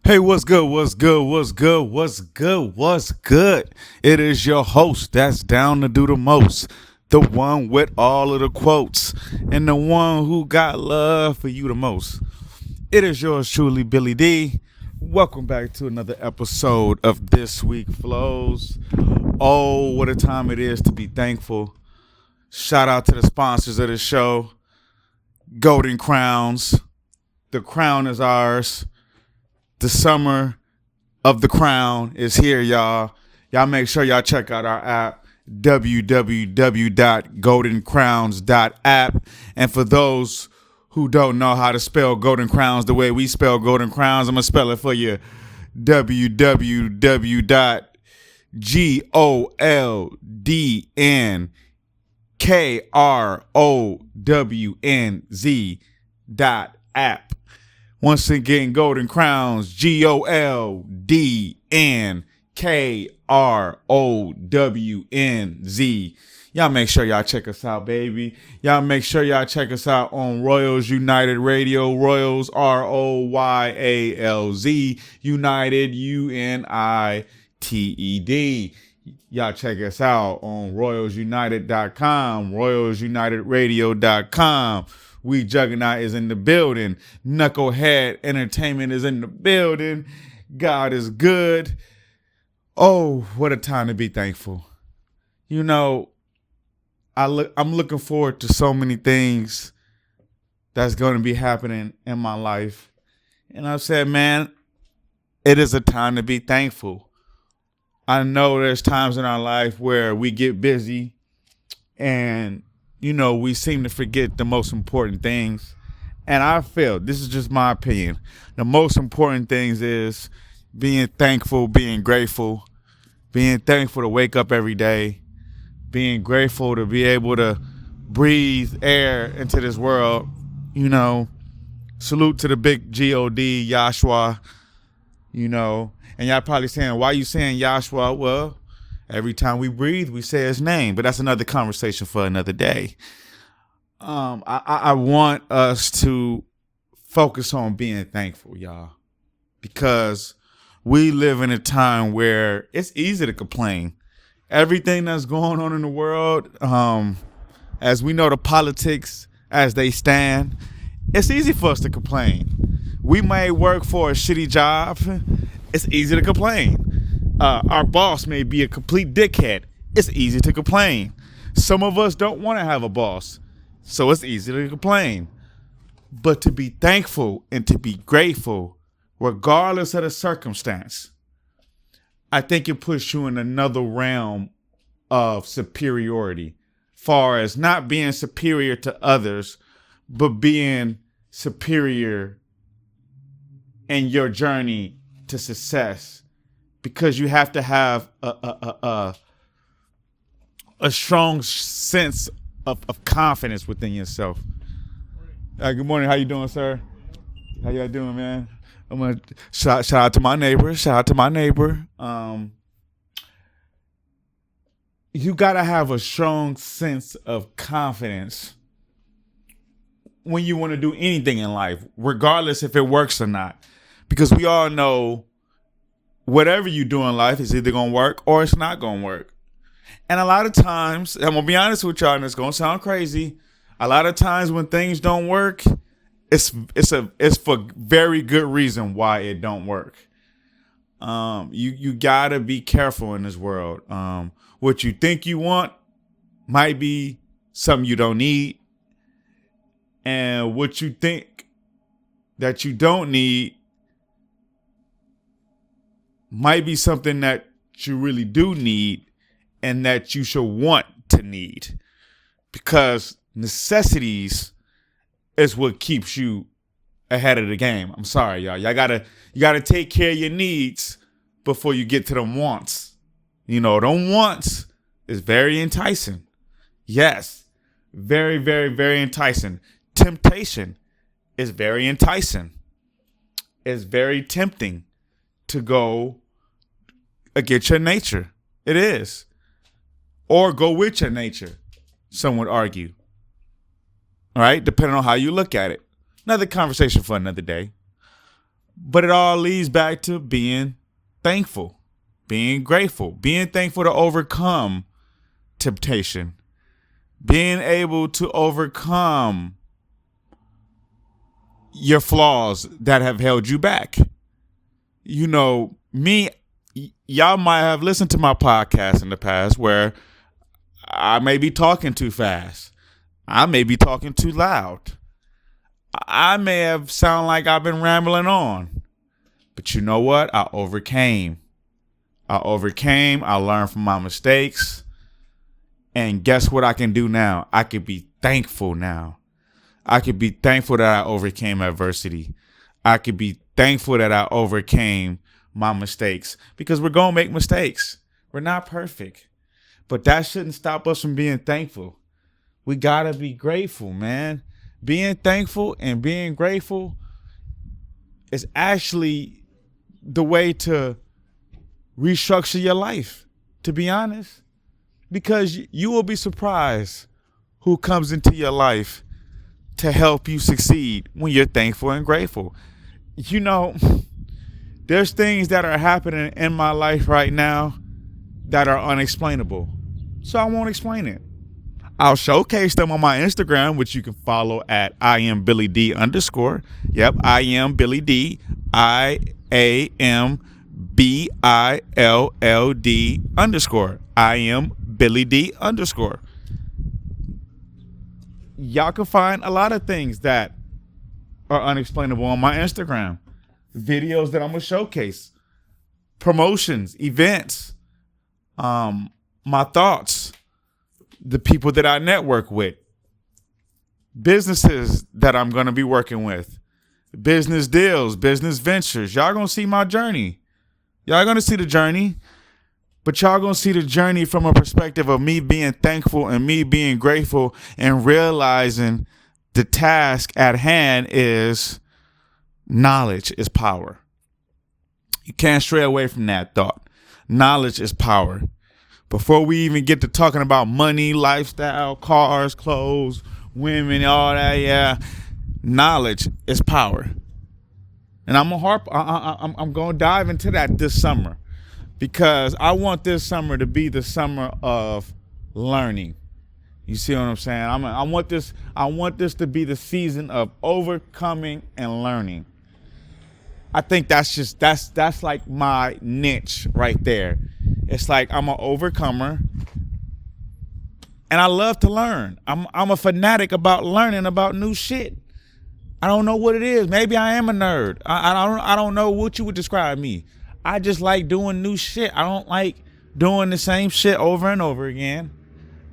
Hey, what's good? What's good? What's good? What's good? What's good? It is your host that's down to do the most, the one with all of the quotes, and the one who got love for you the most. It is yours truly, Billy D. Welcome back to another episode of This Week Flows. Oh, what a time it is to be thankful. Shout out to the sponsors of the show, Golden Crowns. The crown is ours. The summer of the crown is here, y'all. Y'all make sure y'all check out our app, www.goldencrowns.app. And for those who don't know how to spell Golden Crowns the way we spell Golden Crowns, I'm going to spell it for you. www.goldencrowns.app. Once again, Golden Crowns, GOLDENKROWNZ. Y'all make sure y'all check us out, baby. Y'all make sure y'all check us out on Royalz United Radio. Royalz, ROYALZ, United, UNITED. Y'all check us out on RoyalzUnited.com, RoyalzUnitedRadio.com. We Juggernaut is in the building. Knucklehead Entertainment is in the building. God is good. Oh, what a time to be thankful. You know, I'm looking forward to so many things that's going to be happening in my life. And I said, man, it is a time to be thankful. I know there's times in our life where we get busy and we seem to forget the most important things. And I feel, this is just my opinion, the most important things is being thankful, being grateful, being thankful to wake up every day, being grateful to be able to breathe air into this world. Salute to the big G-O-D, Yahshua, and y'all probably saying, why you saying Yahshua? Well, every time we breathe, we say his name, but that's another conversation for another day. I want us to focus on being thankful, y'all, because we live in a time where it's easy to complain. Everything that's going on in the world, as we know the politics as they stand, it's easy for us to complain. We may work for a shitty job. It's easy to complain. Our boss may be a complete dickhead. It's easy to complain. Some of us don't want to have a boss, so it's easy to complain. But to be thankful and to be grateful, regardless of the circumstance, I think it puts you in another realm of superiority, far as not being superior to others, but being superior in your journey to success. Because you have to have a strong sense of confidence within yourself. Good morning. How you doing, sir? How y'all doing, man? I'm gonna shout out to my neighbor. You gotta have a strong sense of confidence when you want to do anything in life, regardless if it works or not. Because we all know whatever you do in life is either going to work or it's not going to work. And a lot of times, I'm going to be honest with y'all, and it's going to sound crazy. A lot of times when things don't work, it's for very good reason why it don't work. You got to be careful in this world. What you think you want might be something you don't need. And what you think that you don't need might be something that you really do need and that you should want to need, because necessities is what keeps you ahead of the game. I'm sorry, y'all. You gotta take care of your needs before you get to them wants. Them wants is very enticing. Yes, very, very, very enticing. Temptation is very enticing. It's very tempting to go against your nature. It is. Or go with your nature, some would argue. All right, depending on how you look at it. Another conversation for another day. But it all leads back to being thankful, being grateful, being thankful to overcome temptation, being able to overcome your flaws that have held you back. You know, y'all might have listened to my podcast in the past where I may be talking too fast. I may be talking too loud. I may have sound like I've been rambling on. But you know what? I overcame. I learned from my mistakes. And guess what I can do now? I can be thankful now. I could be thankful that I overcame adversity. I could be thankful that I overcame my mistakes, because we're going to make mistakes. We're not perfect, but that shouldn't stop us from being thankful. We got to be grateful, man. Being thankful and being grateful is actually the way to restructure your life, to be honest, because you will be surprised who comes into your life to help you succeed when you're thankful and grateful. You know, there's things that are happening in my life right now that are unexplainable. So I won't explain it. I'll showcase them on my Instagram, which you can follow at IamBillyD_. Yep, I am Billy D. IamBilLD_. I am Billy D_. Y'all can find a lot of things that are unexplainable on my Instagram. Videos that I'm going to showcase. Promotions, events, my thoughts, the people that I network with, businesses that I'm going to be working with, business deals, business ventures. Y'all going to see my journey. Y'all going to see the journey. But y'all gonna see the journey from a perspective of me being thankful and me being grateful and realizing the task at hand is knowledge is power. You can't stray away from that thought. Knowledge is power. Before we even get to talking about money, lifestyle, cars, clothes, women, all that, yeah, knowledge is power. And I'm gonna dive into that this summer. Because I want this summer to be the summer of learning. You see what I'm saying? I want this to be the season of overcoming and learning. I think that's like my niche right there. It's like I'm an overcomer, and I love to learn. I'm a fanatic about learning about new shit. I don't know what it is. Maybe I am a nerd. I don't know what you would describe me. I just like doing new shit. I don't like doing the same shit over and over again.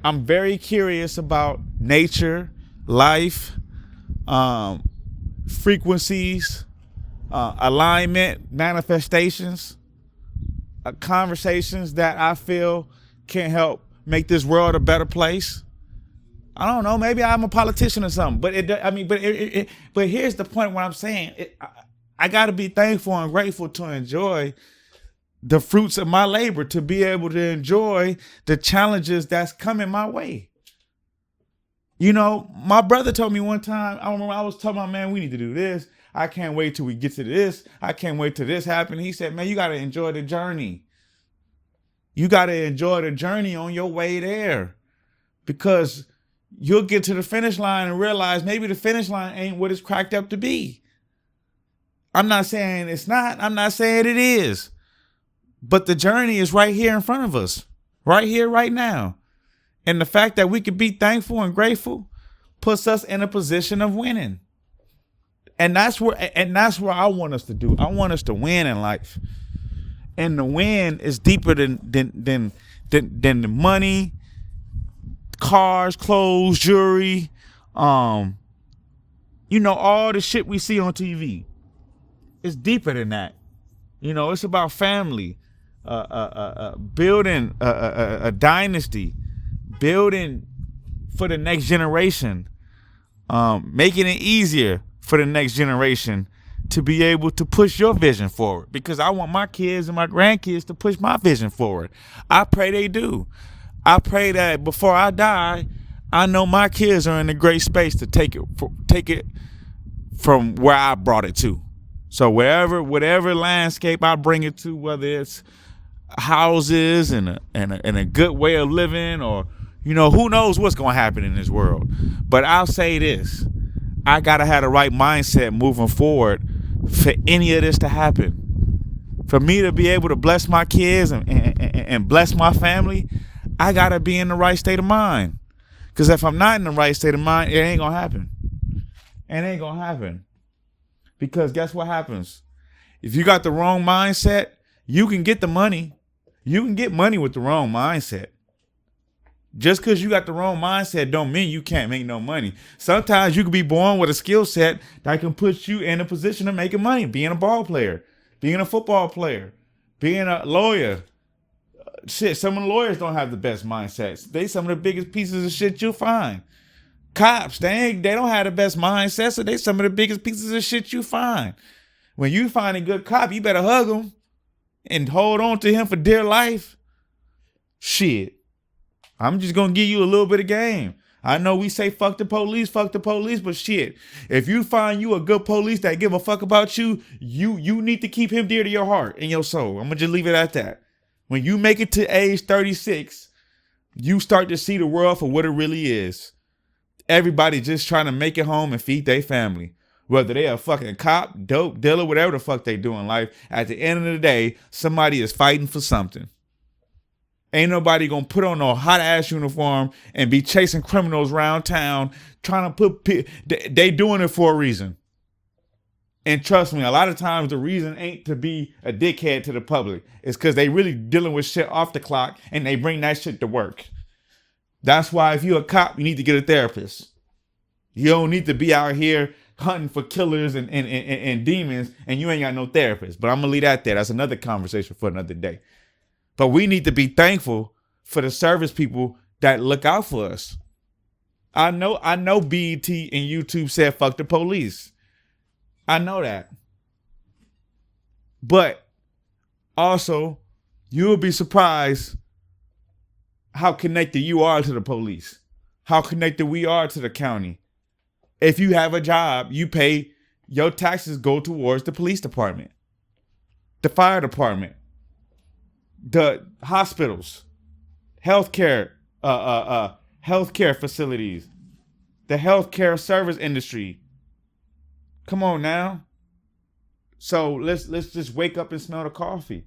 I'm very curious about nature, life, frequencies, alignment, manifestations, conversations that I feel can help make this world a better place. I don't know. Maybe I'm a politician or something. But but here's the point. What I'm saying, I got to be thankful and grateful to enjoy the fruits of my labor, to be able to enjoy the challenges that's coming my way. You know, my brother told me one time, I remember I was telling my man, we need to do this. I can't wait till we get to this. I can't wait till this happens. He said, man, you got to enjoy the journey. You got to enjoy the journey on your way there, because you'll get to the finish line and realize maybe the finish line ain't what it's cracked up to be. I'm not saying it's not. I'm not saying it is. But the journey is right here in front of us. Right here, right now. And the fact that we can be thankful and grateful puts us in a position of winning. And that's where I want us to do. I want us to win in life. And the win is deeper than the money, cars, clothes, jewelry, all the shit we see on TV. It's deeper than that. It's about family, building a dynasty, building for the next generation, making it easier for the next generation to be able to push your vision forward. Because I want my kids and my grandkids to push my vision forward. I pray they do. I pray that before I die, I know my kids are in a great space to take it from where I brought it to. So whatever landscape I bring it to, whether it's houses and a good way of living, or who knows what's gonna happen in this world. But I'll say this: I gotta have the right mindset moving forward for any of this to happen. For me to be able to bless my kids and bless my family, I gotta be in the right state of mind. Because if I'm not in the right state of mind, it ain't gonna happen. It ain't gonna happen. Because guess what happens? If you got the wrong mindset, you can get the money. You can get money with the wrong mindset. Just because you got the wrong mindset don't mean you can't make no money. Sometimes you can be born with a skill set that can put you in a position of making money. Being a ball player, being a football player, being a lawyer. Shit, some of the lawyers don't have the best mindsets. They some of the biggest pieces of shit you'll find. Cops, they don't have the best mindset, so they some of the biggest pieces of shit you find. When you find a good cop, you better hug him and hold on to him for dear life. Shit. I'm just gonna give you a little bit of game. I know we say fuck the police, but shit. If you find you a good police that give a fuck about you, you need to keep him dear to your heart and your soul. I'm gonna just leave it at that. When you make it to age 36, you start to see the world for what it really is. Everybody just trying to make it home and feed their family. Whether they a fucking cop, dope dealer, whatever the fuck they do in life, at the end of the day, somebody is fighting for something. Ain't nobody gonna put on no hot ass uniform and be chasing criminals around town trying to put. They doing it for a reason. And trust me, a lot of times the reason ain't to be a dickhead to the public. It's because they really dealing with shit off the clock and they bring that shit to work. That's why if you're a cop, you need to get a therapist. You don't need to be out here hunting for killers and demons and you ain't got no therapist. But I'm going to leave that there. That's another conversation for another day. But we need to be thankful for the service people that look out for us. I know BET and YouTube said fuck the police. I know that. But also, you'll be surprised how connected you are to the police, how connected we are to the county. If you have a job, you pay, your taxes go towards the police department, the fire department, the hospitals, healthcare facilities, the healthcare service industry. Come on now. So let's just wake up and smell the coffee.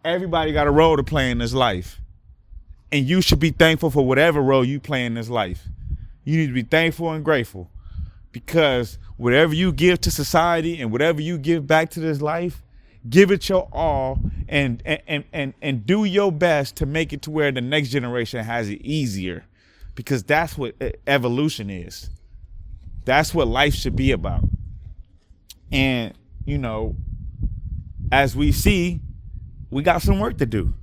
Everybody got a role to play in this life. And you should be thankful for whatever role you play in this life. You need to be thankful and grateful. Because whatever you give to society and whatever you give back to this life, give it your all and do your best to make it to where the next generation has it easier. Because that's what evolution is. That's what life should be about. And, as we see, we got some work to do.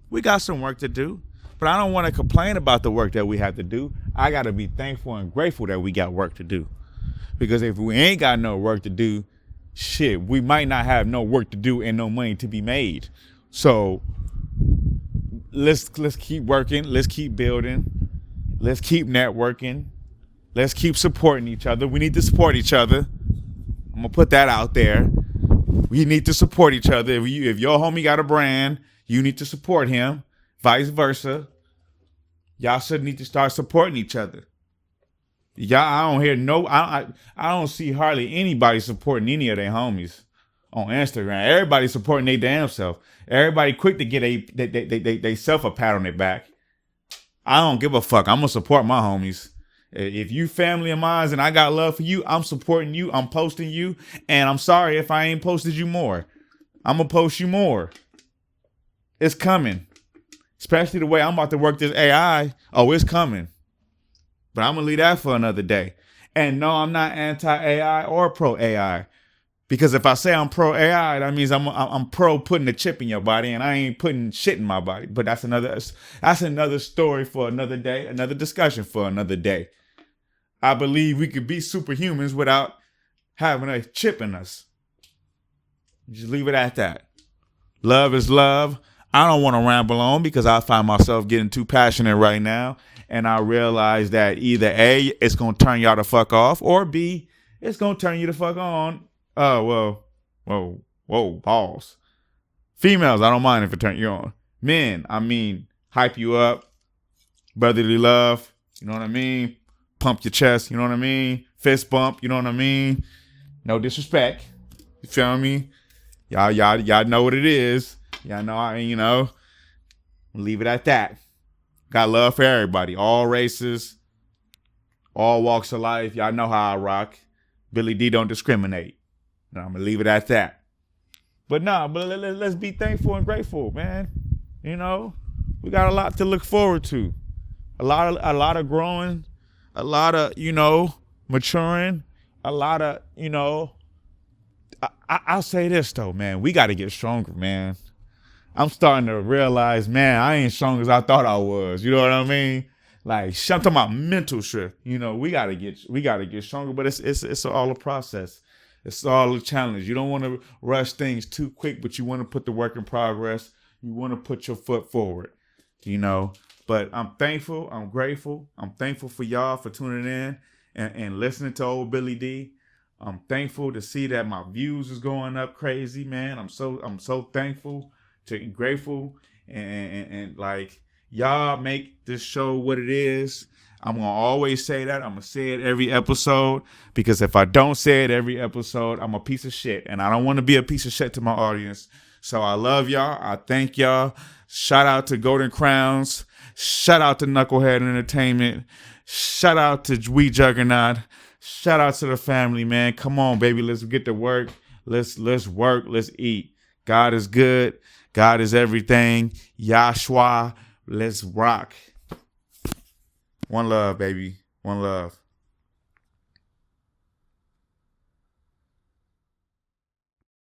But I don't want to complain about the work that we have to do. I got to be thankful and grateful that we got work to do. Because if we ain't got no work to do, shit, we might not have no work to do and no money to be made. So let's keep working. Let's keep building. Let's keep networking. Let's keep supporting each other. We need to support each other. I'm going to put that out there. We need to support each other. If your homie got a brand, you need to support him. Vice versa. Y'all should need to start supporting each other. Y'all, I don't see hardly anybody supporting any of their homies on Instagram. Everybody supporting their damn self. Everybody quick to get they self a pat on their back. I don't give a fuck. I'm going to support my homies. If you family of mine and I got love for you, I'm supporting you. I'm posting you. And I'm sorry if I ain't posted you more. I'm going to post you more. It's coming. Especially the way I'm about to work this AI. Oh, it's coming. But I'm going to leave that for another day. And no, I'm not anti-AI or pro-AI. Because if I say I'm pro-AI, that means I'm pro putting a chip in your body and I ain't putting shit in my body. But that's another story for another day, another discussion for another day. I believe we could be superhumans without having a chip in us. Just leave it at that. Love is love. I don't want to ramble on because I find myself getting too passionate right now. And I realize that either A, it's going to turn y'all the fuck off, or B, it's going to turn you the fuck on. Oh, well, Whoa, pause. Females, I don't mind if it turn you on. Men, I mean, hype you up, brotherly love, you know what I mean? Pump your chest, you know what I mean? Fist bump, you know what I mean? No disrespect, you feel me? Y'all know what it is. Y'all know, leave it at that. Got love for everybody, all races, all walks of life. Y'all know how I rock. Billy D don't discriminate. And I'm gonna leave it at that. But let's be thankful and grateful, man. You know, we got a lot to look forward to. A lot of growing, a lot of, maturing, a lot of, I'll say this though, man, we got to get stronger, man. I'm starting to realize, man, I ain't strong as I thought I was. You know what I mean? Like, I'm talking about mental shit. We gotta get stronger, but it's all a process. It's all a challenge. You don't want to rush things too quick, but you want to put the work in progress. You want to put your foot forward, But I'm thankful. I'm grateful. I'm thankful for y'all for tuning in and listening to old Billy D. I'm thankful to see that my views is going up crazy, man. I'm so thankful, grateful, and like y'all make this show what it is. I'm gonna always say that. I'm gonna say it every episode, because if I don't say it every episode, I'm a piece of shit, and I don't want to be a piece of shit to my audience. So I love y'all. I thank y'all. Shout out to Golden Crowns. Shout out to Knucklehead Entertainment. Shout out to We Juggernaut. Shout out to the family, man. Come on, baby. Let's get to work. Let's work. Let's eat. God is good. God is everything. Yahshua. Let's rock. One love, baby. One love.